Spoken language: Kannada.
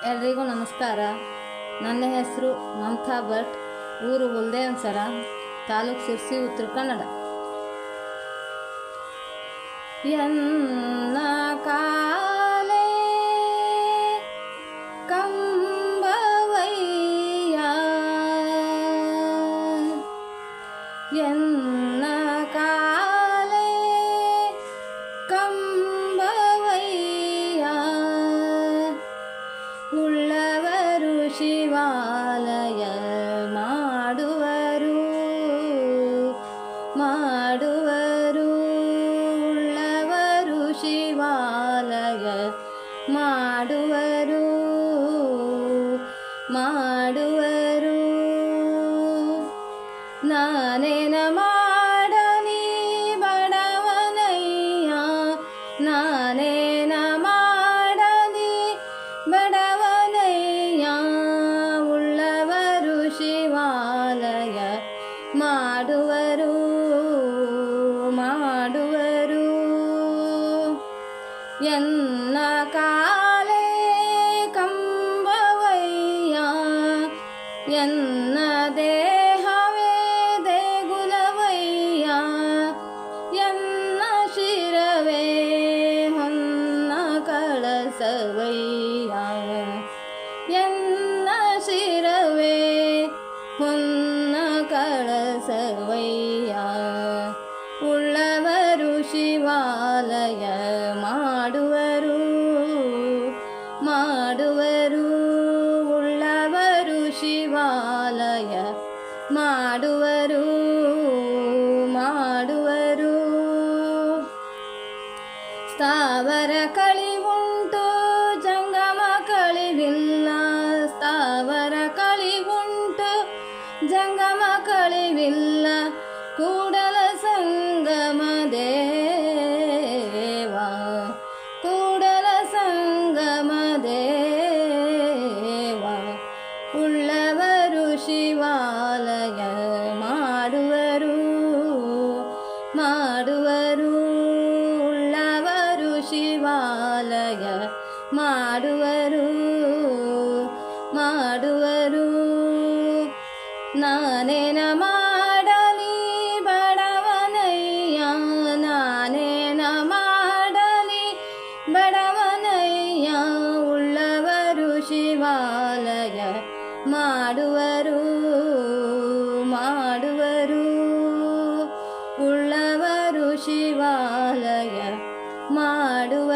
ಎಲ್ರಿಗೂ ನಮಸ್ಕಾರ. ನನ್ನ ಹೆಸರು ಮಮತಾ ಭಟ್, ಊರು ಹುಲ್ದೇವನ್ಸರ, ತಾಲೂಕು ಶಿರ್ಸಿ, ಉತ್ತರ ಕನ್ನಡ. ಎನ್ನ ಕಾಲೇ ಕಂಬವಯ್ಯ, ಎನ್ನ ಕಾಲೇ ಕಂಬವಯ್ಯ, ಉಳ್ಳವರು ಶಿವಾಲಯ ಮಾಡುವರು ಮಾಡುವರು, ಉಳ್ಳವರು ಶಿವಾಲಯ ಮಾಡುವರು ಮಾಡುವರು. ನಾನೇನ ಮಾಡಲಿ ಬಡವನಯ್ಯ, ನಾನೇನ ಮಾಡಲಿ ಬಡವನಯ್ಯ, ಉಳ್ಳವರು ಶಿವಾಲಯ ಮಾಡುವರು ಮಾಡುವರು. ಎನ್ನ ಕಾಲೇ ಕಂಬವಯ್ಯ, ಎನ್ನ ದೇಹವೇ ದೇಗುಲವಯ್ಯ, ಎನ್ನ ಶಿರವೇ ಹೊನ್ನ ಕಳಸವಯ್ಯ, ಎನ್ನ ಶಿರವೇ ಹೊನ್ನ ಕಳಸವಯ್ಯ, ಉಳ್ಳವರು ಶಿವಾಲಯ ಮಾಡುವರು ಮಾಡುವರು, ಉಳ್ಳವರು ಶಿವಾಲಯ ಮಾಡುವರು ಮಾಡುವರು. ಸ್ಥಾವರ ಕಳಿವುಂಟು ಜಂಗಮ ಕಳಿವಿಲ್ಲ, ಸ್ಥಾವರ ಕಳಿವುಂಟು ಜಂಗಮ ಕಳಿವಿಲ್ಲ, ಕೂಡಲ ಸಂಗಮ ದೇವ ಕೂಡಲ ಸಂಗಮ ದೇವ, ಉಳ್ಳವರು ಶಿವಾಲಯ ಮಾಡುವರು ಮಾಡುವರು, ಉಳ್ಳವರು ಶಿವಾಲಯ ಮಾಡುವರು ಮಾಡುವರು. ನಾನೇನ ಮಾಡಲಿ ಬಡವನಯ್ಯ, ನಾನೇನ ಮಾಡಲಿ ಬಡವನಯ್ಯ, ಉಳ್ಳವರು ಶಿವಾಲಯ ಮಾಡುವರು ಮಾಡುವರು, ಉಳ್ಳವರು ಶಿವಾಲಯ ಮಾಡುವರು.